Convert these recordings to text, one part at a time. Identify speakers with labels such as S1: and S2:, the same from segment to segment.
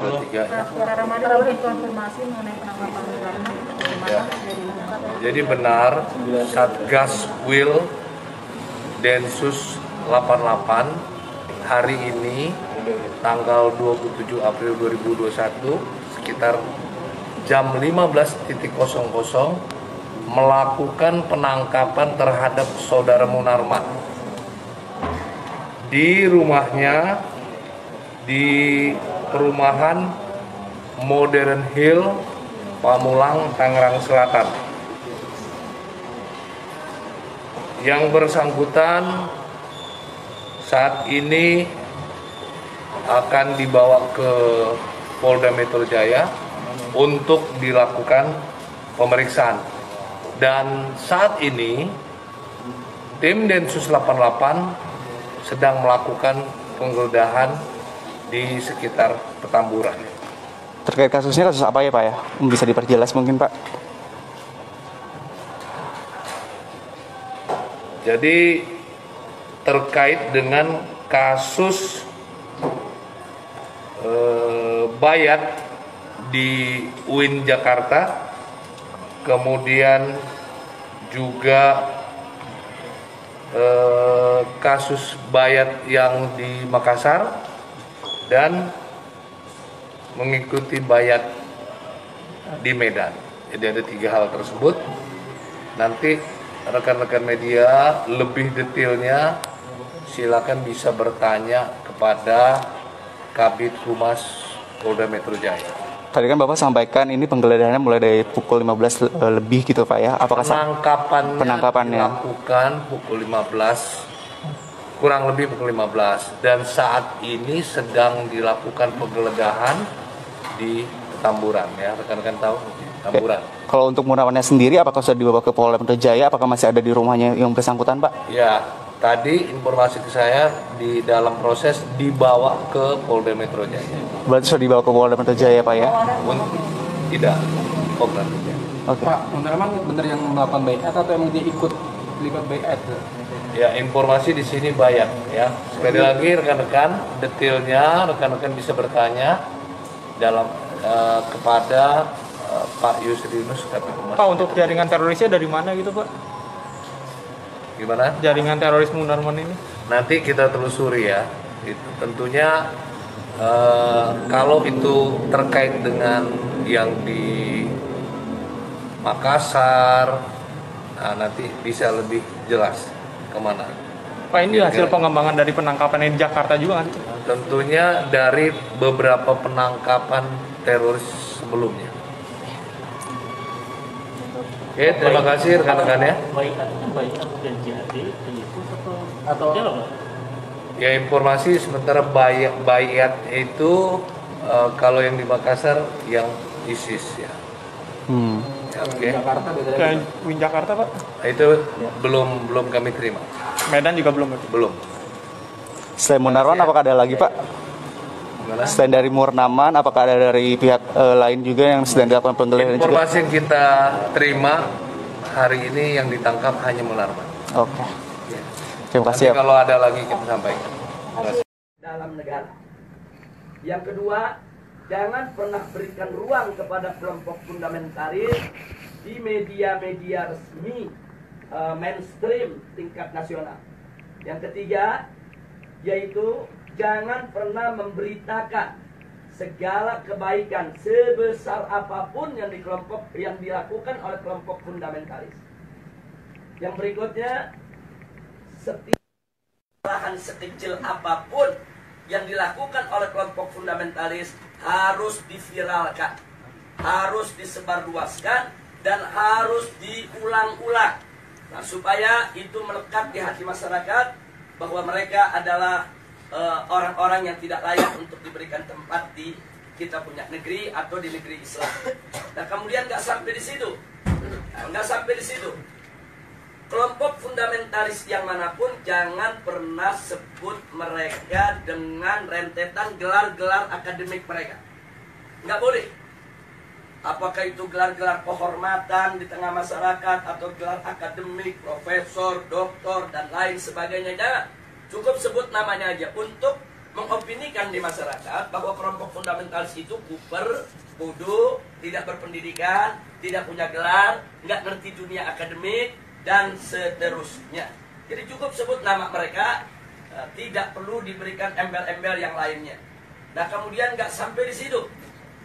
S1: 23 ya.
S2: Pak Ramadi mungkin konfirmasi mengenai penangkapan Karena
S1: Ya. Jadi benar Satgas Wil Densus 88 hari ini tanggal 27 April 2021 sekitar jam 15.00 melakukan penangkapan terhadap Saudara Munarman di rumahnya di perumahan Modern Hill, Pamulang, Tangerang Selatan. Yang bersangkutan saat ini akan dibawa ke Polda Metro Jaya untuk dilakukan pemeriksaan. Dan saat ini tim Densus 88 sedang melakukan penggeledahan di sekitar Petamburan.
S3: Terkait kasusnya kasus apa ya Pak ya? Bisa diperjelas mungkin Pak?
S1: Jadi terkait dengan kasus bayat di UIN Jakarta, kemudian juga kasus bayat yang di Makassar dan mengikuti bayat di Medan. Jadi ada 3 hal tersebut. Nanti rekan-rekan media lebih detailnya silakan bisa bertanya kepada Kabid Humas Polda Metro Jaya.
S3: Tadi kan Bapak sampaikan ini penggeledahannya mulai dari pukul 15 lebih gitu Pak ya? Apakah penangkapannya
S1: dilakukan pukul 15, kurang lebih pukul 15, dan saat ini sedang dilakukan penggeledahan di Petamburan ya, rekan-rekan tahu Petamburan.
S3: Kalau untuk Munarmannya sendiri apakah sudah dibawa ke Polda Metro Jaya? Apakah masih ada di rumahnya yang bersangkutan Pak?
S1: Ya, tadi informasi ke saya di dalam proses dibawa ke Polda Metro Jaya.
S3: Berarti sudah dibawa ke Polda Metro Jaya Pak ya?
S1: Tidak, Polda Metro Jaya.
S3: Oke.
S4: Pak, Munarman benar yang melakukan bayat atau emang dia ikut terlibat bayat?
S1: Ya, informasi di sini bayat ya. Sekali lagi rekan-rekan, detailnya rekan-rekan bisa bertanya dalam kepada Pak Yusrinus Kabid Humas.
S5: Pak, untuk jaringan terorisnya dari mana gitu Pak?
S1: Gimana?
S5: Jaringan teroris Munarman ini?
S1: Nanti kita telusuri ya. Itu tentunya kalau itu terkait dengan yang di Makassar, nah nanti bisa lebih jelas kemana.
S5: Pak, ini hasil pengembangan dari penangkapan di Jakarta juga kan?
S1: Tentunya dari beberapa penangkapan teroris sebelumnya. Oke, terima kasih rekan-rekan ya.
S4: Atau
S1: Ya, informasi sementara bayat itu kalau yang di Makassar yang ISIS ya. Oke.
S4: Jakarta beda lagi.
S5: Kayak Win Jakarta Pak?
S1: Itu belum kami terima.
S5: Medan juga belum?
S1: Belum.
S3: Selain Munarman apakah ada lagi Pak?
S1: Gimana?
S3: Selain dari Munarman apakah ada dari pihak lain juga yang sedang dilakukan penggeledahan juga?
S1: Informasi yang kita terima hari ini yang ditangkap hanya Munarman.
S3: Oke. Terima
S1: Nanti
S3: kasih ya.
S1: kalau ada lagi kita sampaikan. Terima kasih.
S6: Dalam negara. Yang kedua, jangan pernah berikan ruang kepada kelompok fundamentalis di media-media resmi mainstream tingkat nasional. Yang ketiga, yaitu jangan pernah memberitakan segala kebaikan sebesar apapun yang dilakukan oleh kelompok fundamentalis. Yang berikutnya, setiap kesalahan sekecil apapun yang dilakukan oleh kelompok fundamentalis harus diviralkan, harus disebarluaskan, dan harus diulang-ulang. Nah, supaya itu melekat di hati masyarakat bahwa mereka adalah orang-orang yang tidak layak untuk diberikan tempat di kita punya negeri atau di negeri Islam. Nah, kemudian nggak sampai di situ, kelompok fundamentalis yang manapun jangan pernah sebut mereka dengan rentetan gelar-gelar akademik mereka. Nggak boleh. Apakah itu gelar-gelar kehormatan di tengah masyarakat atau gelar akademik, profesor, doktor, dan lain sebagainya. Jangan. Cukup sebut namanya aja untuk mengopinikan di masyarakat bahwa kelompok fundamentalis itu kuper, bodoh, tidak berpendidikan, tidak punya gelar, nggak ngerti dunia akademik, dan seterusnya. Jadi cukup sebut nama mereka, tidak perlu diberikan embel-embel yang lainnya. Nah kemudian nggak sampai di situ.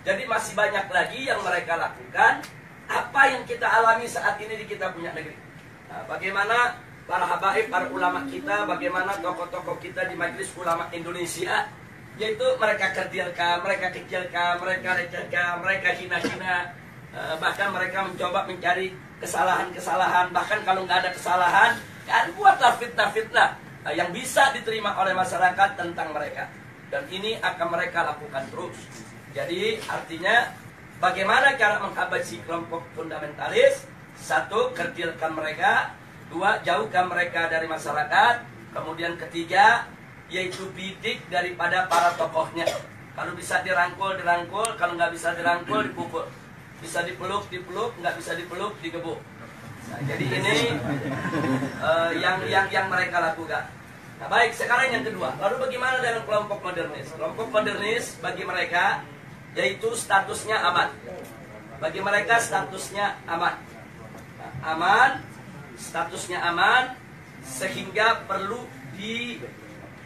S6: Jadi masih banyak lagi yang mereka lakukan. Apa yang kita alami saat ini di kita punya negeri. Nah, bagaimana para habaib, para ulama kita, bagaimana tokoh-tokoh kita di Majelis Ulama Indonesia, yaitu mereka kerdilkan, mereka kecilkan, mereka recehkan, mereka hina-hina, bahkan mereka mencoba mencari kesalahan-kesalahan, bahkan kalau nggak ada kesalahan, kan buatlah fitnah-fitnah yang bisa diterima oleh masyarakat tentang mereka. Dan ini akan mereka lakukan terus. Jadi artinya bagaimana cara menghabisi kelompok fundamentalis? Satu, kerdilkan mereka. Dua, jauhkan mereka dari masyarakat. Kemudian ketiga, yaitu bidik daripada para tokohnya. Kalau bisa dirangkul, dirangkul. Kalau nggak bisa dirangkul, dipukul. Bisa dipeluk, dipeluk. Nggak bisa dipeluk, digebuk. Nah, jadi ini yang mereka lakukan. Nah baik, sekarang yang kedua. Lalu bagaimana dengan kelompok modernis? Kelompok modernis bagi mereka, yaitu statusnya aman. Bagi mereka statusnya aman. Nah, aman, statusnya aman, sehingga perlu diberikan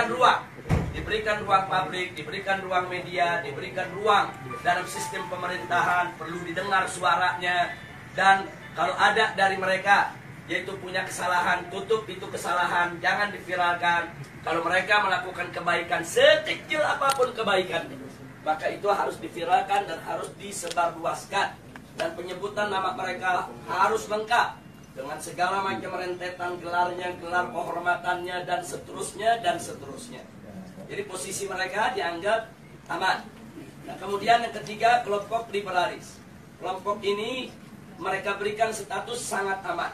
S6: ruang. Diberikan ruang publik, diberikan ruang media, diberikan ruang dalam sistem pemerintahan, perlu didengar suaranya. Dan kalau ada dari mereka, yaitu punya kesalahan, tutup itu kesalahan, jangan diviralkan. Kalau mereka melakukan kebaikan, sekecil apapun kebaikannya, maka itu harus diviralkan dan harus disebarluaskan. Dan penyebutan nama mereka harus lengkap dengan segala macam rentetan gelarnya, gelar kehormatannya, dan seterusnya, dan seterusnya. Jadi posisi mereka dianggap aman. Nah kemudian yang ketiga, kelompok liberalis. Kelompok ini mereka berikan status sangat aman.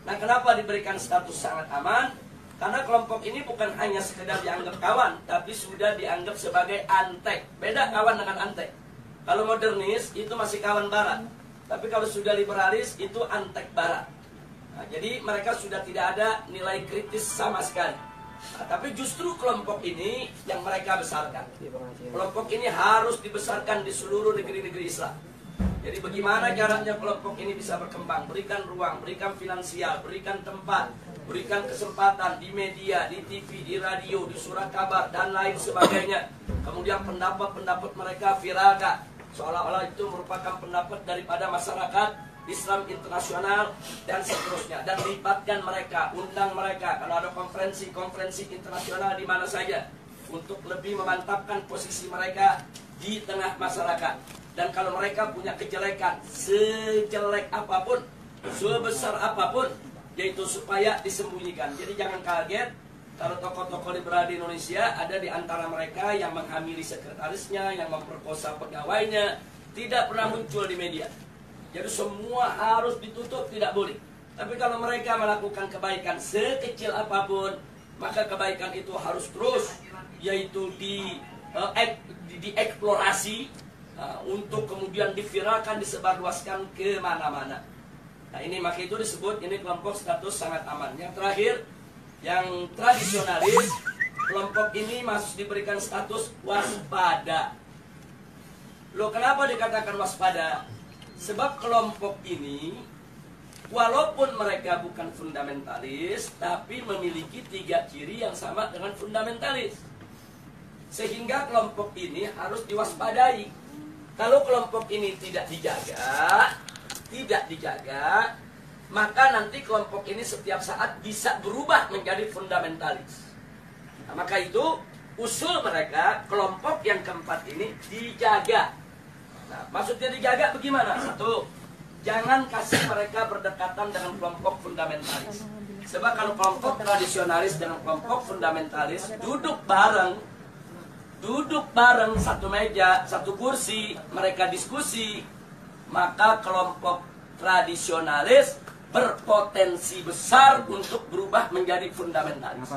S6: Nah kenapa diberikan status sangat aman? Karena kelompok ini bukan hanya sekedar dianggap kawan, tapi sudah dianggap sebagai antek. Beda kawan dengan antek. Kalau modernis itu masih kawan barat, tapi kalau sudah liberalis itu antek barat. Nah, jadi mereka sudah tidak ada nilai kritis sama sekali. Nah, tapi justru kelompok ini yang mereka besarkan. Kelompok ini harus dibesarkan di seluruh negeri-negeri Islam. Jadi bagaimana caranya kelompok ini bisa berkembang? Berikan ruang, berikan finansial, berikan tempat, berikan kesempatan di media, di TV, di radio, di surat kabar, dan lain sebagainya. Kemudian pendapat-pendapat mereka viralkan, seolah-olah itu merupakan pendapat daripada masyarakat Islam internasional, dan seterusnya. Dan libatkan mereka, undang mereka, kalau ada konferensi-konferensi internasional di mana saja, untuk lebih memantapkan posisi mereka di tengah masyarakat. Dan kalau mereka punya kejelekan, sejelek apapun, sebesar apapun, yaitu supaya disembunyikan. Jadi jangan kaget kalau tokoh-tokoh liberal di Indonesia ada di antara mereka yang menghamili sekretarisnya, yang memperkosa pegawainya, tidak pernah muncul di media. Jadi semua harus ditutup, tidak boleh. Tapi kalau mereka melakukan kebaikan sekecil apapun, maka kebaikan itu harus terus, yaitu dieksplorasi, untuk kemudian diviralkan, disebarluaskan ke mana-mana. Nah ini maka itu disebut ini kelompok status sangat aman. Yang terakhir, yang tradisionalis, kelompok ini masih diberikan status waspada. Loh kenapa dikatakan waspada? Sebab kelompok ini walaupun mereka bukan fundamentalis, tapi memiliki 3 ciri yang sama dengan fundamentalis. Sehingga kelompok ini harus diwaspadai. Kalau kelompok ini tidak dijaga, maka nanti kelompok ini setiap saat bisa berubah menjadi fundamentalis. Nah, maka itu usul mereka, kelompok yang keempat ini dijaga. Nah, maksudnya dijaga bagaimana? Satu, jangan kasih mereka berdekatan dengan kelompok fundamentalis. Sebab kalau kelompok tradisionalis dengan kelompok fundamentalis duduk bareng satu meja, satu kursi, mereka diskusi, maka kelompok tradisionalis berpotensi besar untuk berubah menjadi fundamentalis.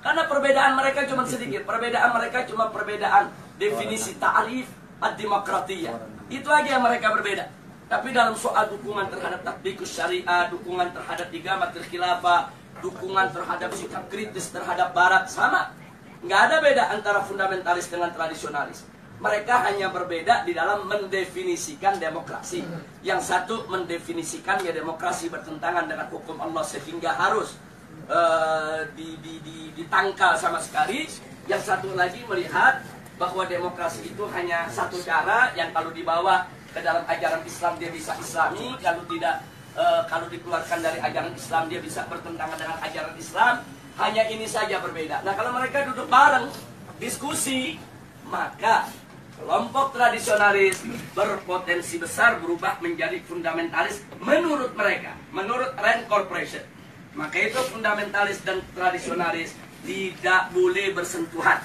S6: Karena perbedaan mereka cuma sedikit, perbedaan mereka cuma perbedaan definisi ta'rif ad-demokratiyah. Itu aja yang mereka berbeda. Tapi dalam soal dukungan terhadap tatbikus syariah, dukungan terhadap igamatul khilafah, dukungan terhadap sikap kritis terhadap barat, sama. Nggak ada beda antara fundamentalis dengan tradisionalis. Mereka hanya berbeda di dalam mendefinisikan demokrasi. Yang satu mendefinisikan ya demokrasi bertentangan dengan hukum Allah sehingga harus ditangkal sama sekali. Yang satu lagi melihat bahwa demokrasi itu hanya satu cara yang kalau dibawa ke dalam ajaran Islam dia bisa Islami, kalau tidak, kalau dikeluarkan dari ajaran Islam dia bisa bertentangan dengan ajaran Islam. Hanya ini saja berbeda. Nah, kalau mereka duduk bareng diskusi, maka kelompok tradisionalis berpotensi besar berubah menjadi fundamentalis menurut mereka, menurut Rand Corporation. Maka itu fundamentalis dan tradisionalis tidak boleh bersentuhan.